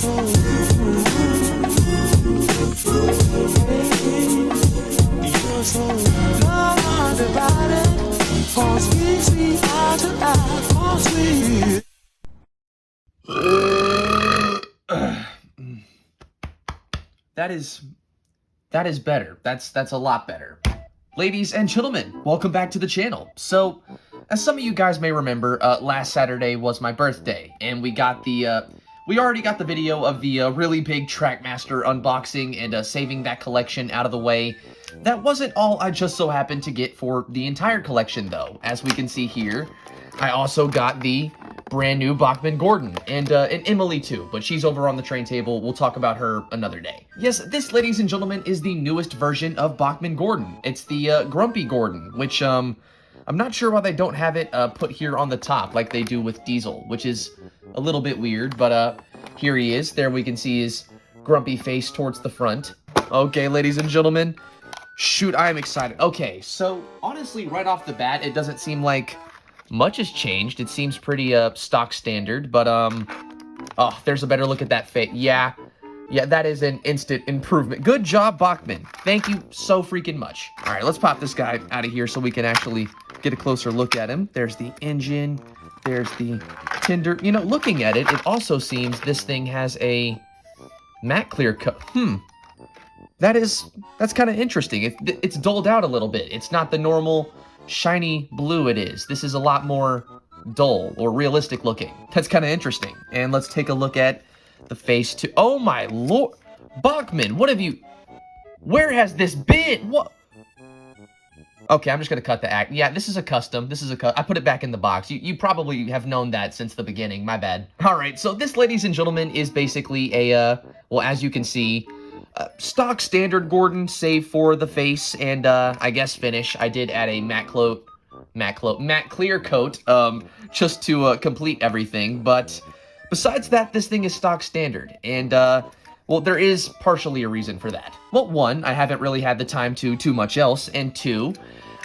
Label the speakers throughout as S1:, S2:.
S1: That is better. That's a lot better. Ladies and gentlemen, welcome back to the channel. So, as some of you guys may remember, last Saturday was my birthday, and we already got the video of the really big Trackmaster unboxing and saving that collection out of the way. That wasn't all I just so happened to get for the entire collection, though. As we can see here, I also got the brand new Bachmann Gordon, and Emily too, but she's over on the train table. We'll talk about her another day. Yes, this, ladies and gentlemen, is the newest version of Bachmann Gordon. It's the Grumpy Gordon, which I'm not sure why they don't have it put here on the top like they do with Diesel, which is a little bit weird, but here he is. There we can see his grumpy face towards the front. Okay, ladies and gentlemen, shoot, I am excited. Okay, so honestly, right off the bat, it doesn't seem like much has changed. It seems pretty stock standard, but oh, there's a better look at that face. Yeah, that is an instant improvement. Good job, Bachmann. Thank you so freaking much. All right, let's pop this guy out of here so we can actually get a closer look at him. There's the engine. There's the tender. You know, looking at it, it also seems this thing has a matte clear coat. That's kind of interesting. It's dulled out a little bit. It's not the normal shiny blue it is. This is a lot more dull or realistic looking. That's kind of interesting. And let's take a look at the face too. Oh my lord, Bachmann, what have you, where has this been? What? Okay, I'm just gonna cut the act. Yeah, this is a custom. I put it back in the box. You probably have known that since the beginning. My bad. All right, so this, ladies and gentlemen, is basically a well, as you can see, stock standard Gordon, save for the face and I guess finish. I did add a matte clear coat just to complete everything. But besides that, this thing is stock standard, and well, there is partially a reason for that. Well, one, I haven't really had the time to too much else, and two,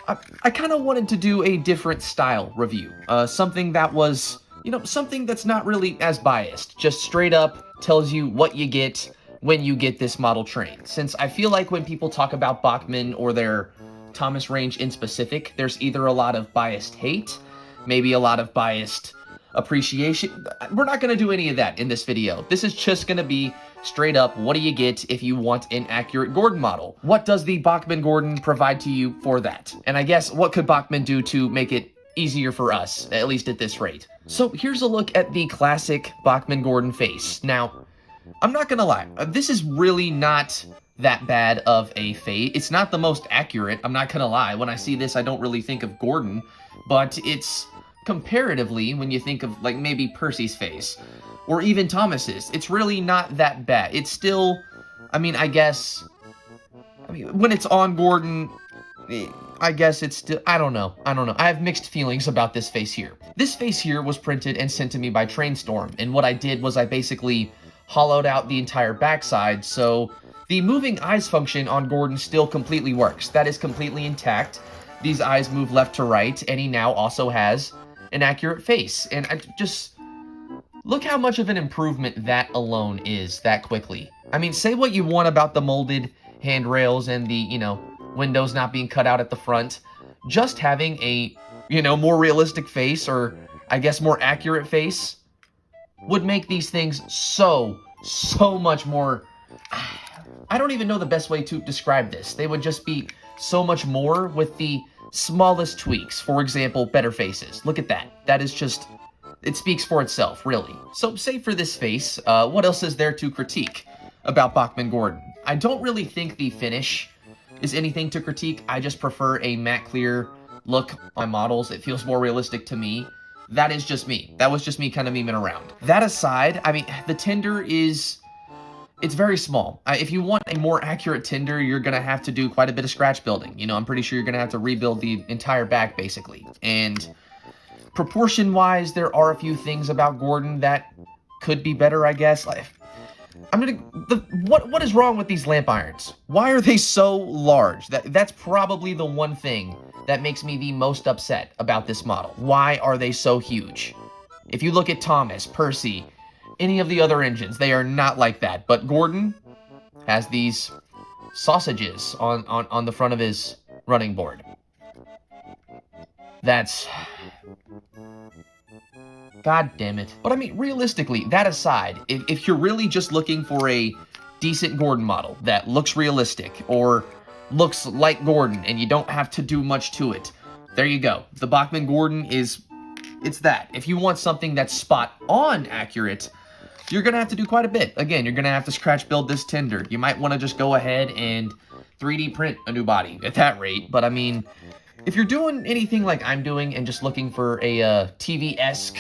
S1: I kind of wanted to do a different style review, something that was, you know, something that's not really as biased, just straight up tells you what you get when you get this model train. Since I feel like when people talk about Bachmann or their Thomas range in specific, there's either a lot of biased hate, maybe a lot of biased appreciation. We're not going to do any of that in this video. This is just going to be straight up, what do you get if you want an accurate Gordon model? What does the Bachmann Gordon provide to you for that? And I guess, what could Bachmann do to make it easier for us, at least at this rate? So here's a look at the classic Bachmann Gordon face. Now, I'm not gonna lie, this is really not that bad of a face. It's not the most accurate, I'm not gonna lie. When I see this, I don't really think of Gordon, but it's comparatively, when you think of like maybe Percy's face, or even Thomas's, it's really not that bad. It's still, I mean, when it's on Gordon, I guess it's still, I don't know. I have mixed feelings about this face here. This face here was printed and sent to me by Trainstorm, and what I did was I basically hollowed out the entire backside, so the moving eyes function on Gordon still completely works. That is completely intact. These eyes move left to right, and he now also has an accurate face. And I just, look how much of an improvement that alone is that quickly. I mean, say what you want about the molded handrails and the, you know, windows not being cut out at the front. Just having a, you know, more realistic face, or I guess more accurate face, would make these things so much more, I don't even know the best way to describe this. They would just be so much more with the smallest tweaks. For example, better faces. Look at that. That is just, it speaks for itself, really. So, save for this face, what else is there to critique about Bachmann Gordon? I don't really think the finish is anything to critique. I just prefer a matte clear look on models. It feels more realistic to me. That is just me. That was just me kind of memeing around. That aside, I mean, the tender is, it's very small. If you want a more accurate tender, you're going to have to do quite a bit of scratch building. You know, I'm pretty sure you're going to have to rebuild the entire back, basically. And proportion-wise, there are a few things about Gordon that could be better, I guess. Like, what is wrong with these lamp irons? Why are they so large? That's probably the one thing that makes me the most upset about this model. Why are they so huge? If you look at Thomas, Percy, any of the other engines. They are not like that. But Gordon has these sausages on the front of his running board. That's... God damn it. But I mean, realistically, that aside, if you're really just looking for a decent Gordon model that looks realistic or looks like Gordon and you don't have to do much to it, there you go. The Bachmann Gordon it's that. If you want something that's spot on accurate, you're going to have to do quite a bit. Again, you're going to have to scratch build this tender. You might want to just go ahead and 3D print a new body at that rate. But I mean, if you're doing anything like I'm doing and just looking for a TV-esque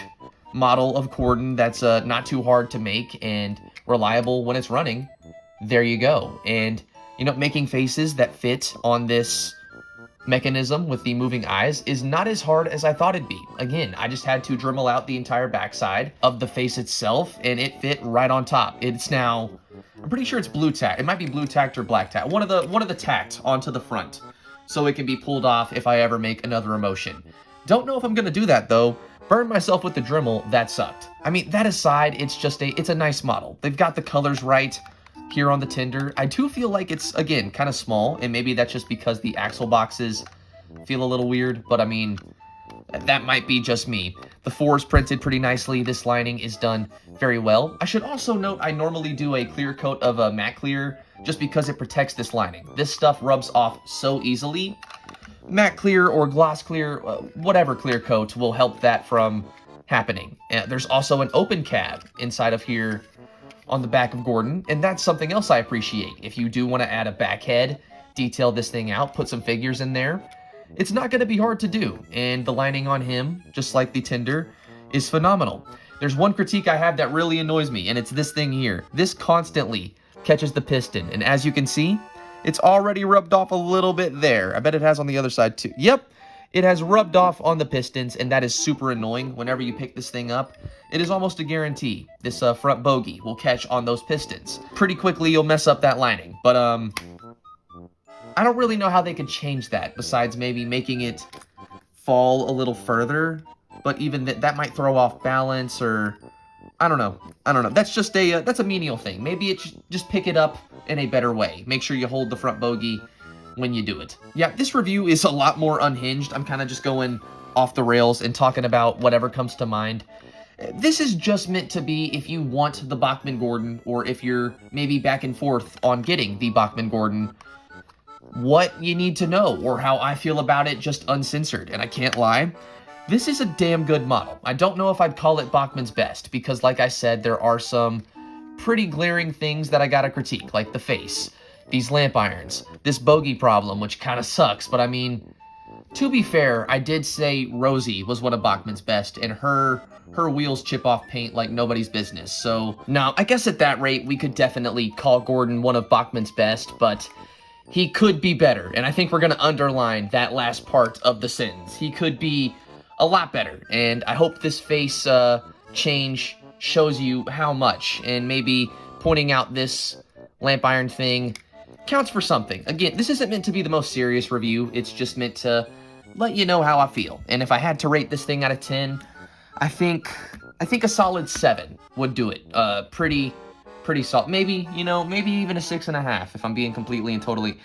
S1: model of Gordon that's not too hard to make and reliable when it's running, there you go. And, you know, making faces that fit on this mechanism with the moving eyes is not as hard as I thought it'd be. Again, I just had to Dremel out the entire backside of the face itself, and it fit right on top. It's now, I'm pretty sure it's blue tack. It might be blue tacked or black tack. One of the tacked onto the front, so it can be pulled off if I ever make another emotion. Don't know if I'm gonna do that though. Burned myself with the Dremel, that sucked. I mean, that aside, it's a nice model. They've got the colors right here on the tender. I do feel like it's, again, kind of small, and maybe that's just because the axle boxes feel a little weird, but I mean, that might be just me. The 4 is printed pretty nicely. This lining is done very well. I should also note I normally do a clear coat of a matte clear just because it protects this lining. This stuff rubs off so easily. Matte clear or gloss clear, whatever clear coat will help that from happening. There's also an open cab inside of here on the back of Gordon, and that's something else I appreciate. If you do want to add a back head, detail this thing out, put some figures in there, it's not going to be hard to do. And the lining on him, just like the tender, is phenomenal. There's one critique I have that really annoys me, and it's this thing here. This constantly catches the piston, and as you can see, it's already rubbed off a little bit there. I bet it has on the other side too. Yep, it has rubbed off on the pistons, and that is super annoying whenever you pick this thing up. It is almost a guarantee this front bogey will catch on those pistons. Pretty quickly, you'll mess up that lining. But, I don't really know how they could change that, besides maybe making it fall a little further. But even that might throw off balance, or... I don't know. That's just that's a menial thing. Maybe just pick it up in a better way. Make sure you hold the front bogey when you do it. Yeah, this review is a lot more unhinged. I'm kind of just going off the rails and talking about whatever comes to mind. This is just meant to be if you want the Bachmann Gordon, or if you're maybe back and forth on getting the Bachmann Gordon, what you need to know, or how I feel about it, just uncensored. And I can't lie, this is a damn good model. I don't know if I'd call it Bachmann's best, because like I said, there are some pretty glaring things that I gotta critique, like the face, these lamp irons, this bogey problem, which kind of sucks, but I mean, to be fair, I did say Rosie was one of Bachmann's best, and her wheels chip off paint like nobody's business. So, now, I guess at that rate, we could definitely call Gordon one of Bachmann's best, but he could be better, and I think we're gonna underline that last part of the sentence. He could be a lot better, and I hope this face change shows you how much, and maybe pointing out this lamp iron thing counts for something. Again, this isn't meant to be the most serious review, it's just meant to let you know how I feel. And if I had to rate this thing out of 10, I think a solid 7 would do it. Pretty solid. Maybe, maybe even a 6.5 if I'm being completely and totally...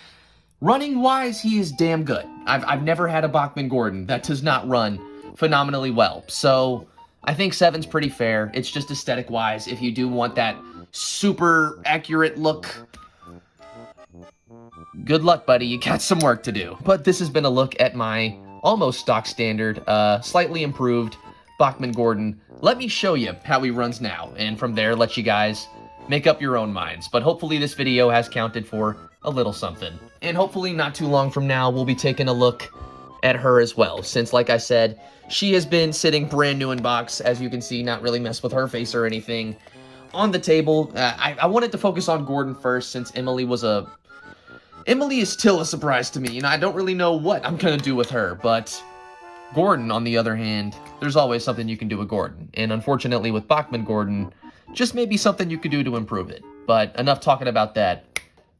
S1: Running-wise, he is damn good. I've never had a Bachmann Gordon that does not run phenomenally well. So, I think 7's pretty fair. It's just aesthetic-wise. If you do want that super accurate look, good luck, buddy. You got some work to do. But this has been a look at my almost stock standard, slightly improved Bachmann Gordon. Let me show you how he runs now, and from there, let you guys make up your own minds. But hopefully this video has counted for a little something. And hopefully not too long from now, we'll be taking a look at her as well, since, like I said, she has been sitting brand new in box, as you can see, not really messed with her face or anything, on the table. I wanted to focus on Gordon first, since Emily is still a surprise to me. I don't really know what I'm gonna do with her, but Gordon, on the other hand, there's always something you can do with Gordon, and unfortunately with Bachmann Gordon, just maybe something you could do to improve it. But enough talking about that.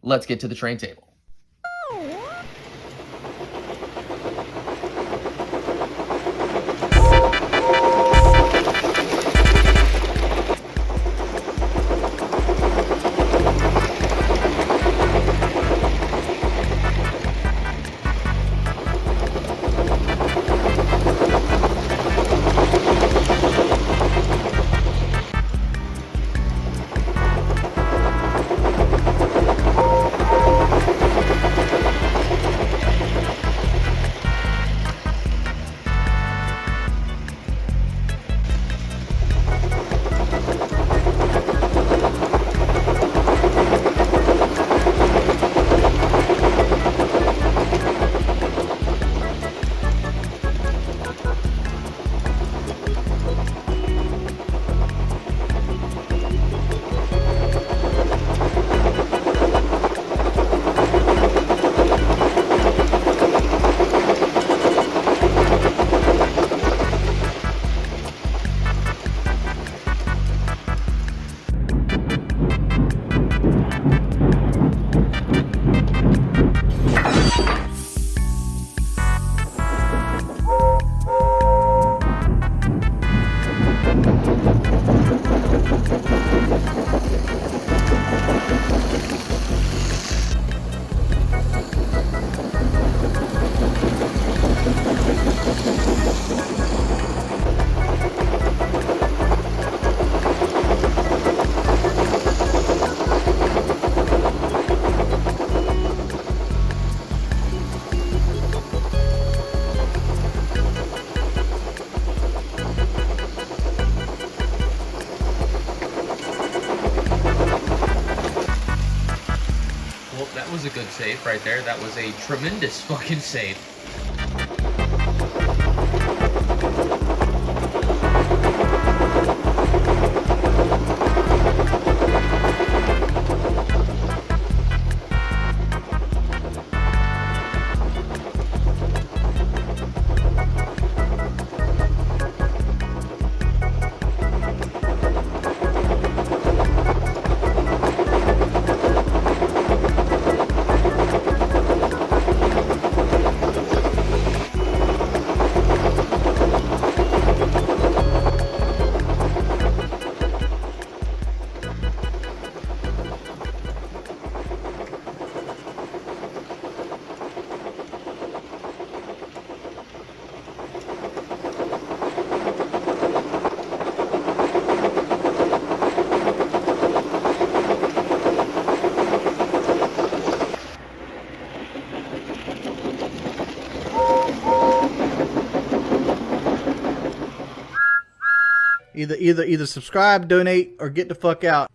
S1: Let's get to the train table. that was a good save right there. That was a tremendous fucking save.
S2: Either subscribe, donate, or get the fuck out.